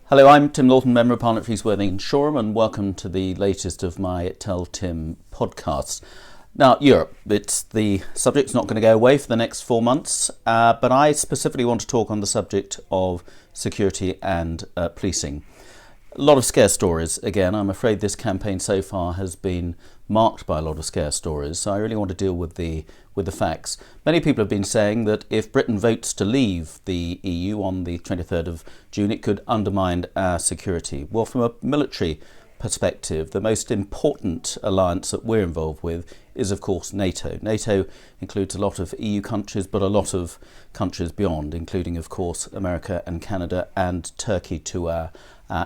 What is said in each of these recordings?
Hello, I'm Tim Loughton, Member of Parliament for East Worthing and Shoreham, and welcome to the latest of my Tell Tim podcasts. Now, Europe, the subject's not going to go away for the next 4 months, but I specifically want to talk on the subject of security and policing. A lot of scare stories. Again, I'm afraid this campaign so far has been marked by a lot of scare stories, so I really want to deal with the facts. Many people have been saying that if Britain votes to leave the EU on the 23rd of June, it could undermine our security. Well, from a military perspective, the most important alliance that we're involved with is, of course, NATO. NATO includes a lot of EU countries, but a lot of countries beyond, including, of course, America and Canada and Turkey to our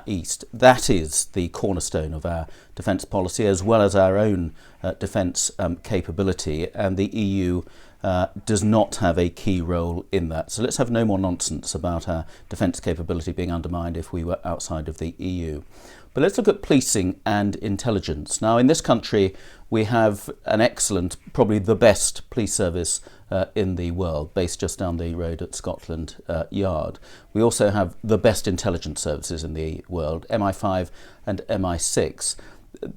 east. That is the cornerstone of our defence policy, as well as our own defence capability, and the EU does not have a key role in that. So let's have no more nonsense about our defence capability being undermined if we were outside of the EU. But let's look at policing and intelligence. Now, in this country, we have an excellent, probably the best police service in the world, based just down the road at Scotland Yard. We also have the best intelligence services in the world, MI5 and MI6.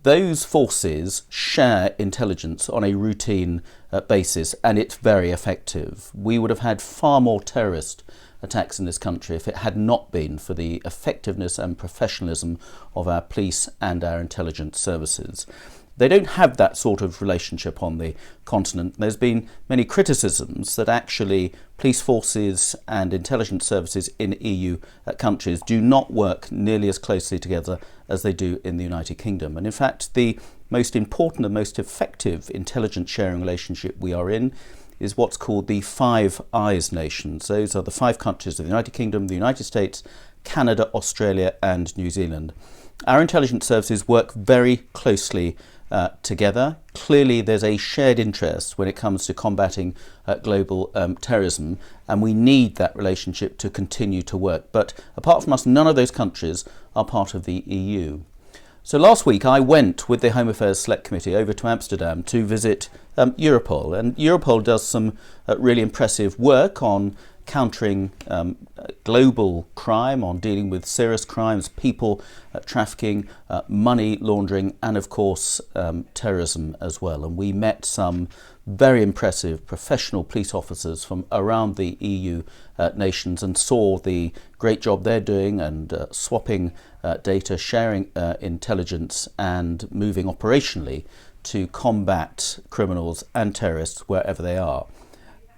Those forces share intelligence on a routine basis, and it's very effective. We would have had far more terrorist attacks in this country if it had not been for the effectiveness and professionalism of our police and our intelligence services. They don't have that sort of relationship on the continent. There's been many criticisms that actually police forces and intelligence services in EU countries do not work nearly as closely together as they do in the United Kingdom. And in fact, the most important and most effective intelligence sharing relationship we are in is what's called the Five Eyes nations. Those are the 5 countries of the United Kingdom, the United States, Canada, Australia and New Zealand. Our intelligence services work very closely together. Clearly there's a shared interest when it comes to combating global terrorism, and we need that relationship to continue to work. But apart from us, none of those countries are part of the EU. So last week I went with the Home Affairs Select Committee over to Amsterdam to visit Europol, and Europol does some really impressive work on countering global crime, on dealing with serious crimes, people trafficking, money laundering, and of course terrorism as well. And we met some very impressive professional police officers from around the EU nations and saw the great job they're doing and swapping data, sharing intelligence and moving operationally to combat criminals and terrorists wherever they are.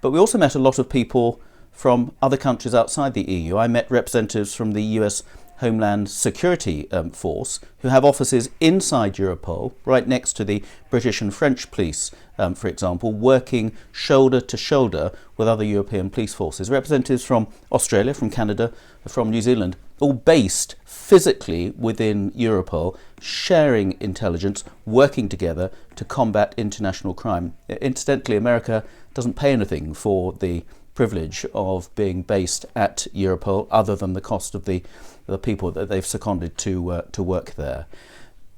But we also met a lot of people from other countries outside the EU. I met representatives from the US Homeland Security Force who have offices inside Europol, right next to the British and French police, for example, working shoulder to shoulder with other European police forces. Representatives from Australia, from Canada, from New Zealand, all based physically within Europol, sharing intelligence, working together to combat international crime. Incidentally, America doesn't pay anything for the privilege of being based at Europol, other than the cost of the people that they've seconded to work there.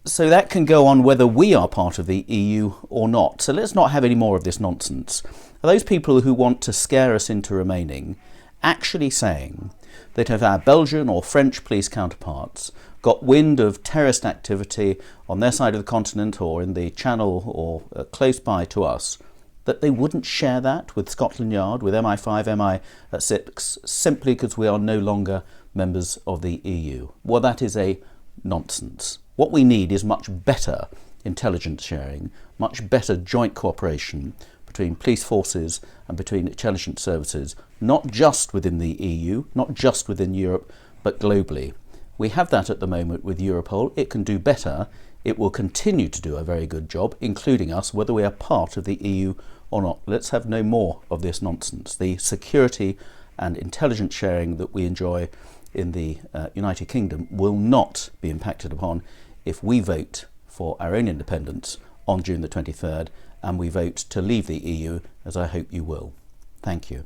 So that can go on whether we are part of the EU or not. So let's not have any more of this nonsense. Are those people who want to scare us into remaining actually saying that if our Belgian or French police counterparts got wind of terrorist activity on their side of the continent or in the Channel or close by to us, that they wouldn't share that with Scotland Yard, with MI5, MI6, simply because we are no longer members of the EU? Well, that is a nonsense. What we need is much better intelligence sharing, much better joint cooperation between police forces and between intelligence services, not just within the EU, not just within Europe, but globally. We have that at the moment with Europol. It can do better. It will continue to do a very good job, including us, whether we are part of the EU or not. Let's have no more of this nonsense. The security and intelligence sharing that we enjoy in the United Kingdom will not be impacted upon if we vote for our own independence on June the 23rd and we vote to leave the EU, as I hope you will. Thank you.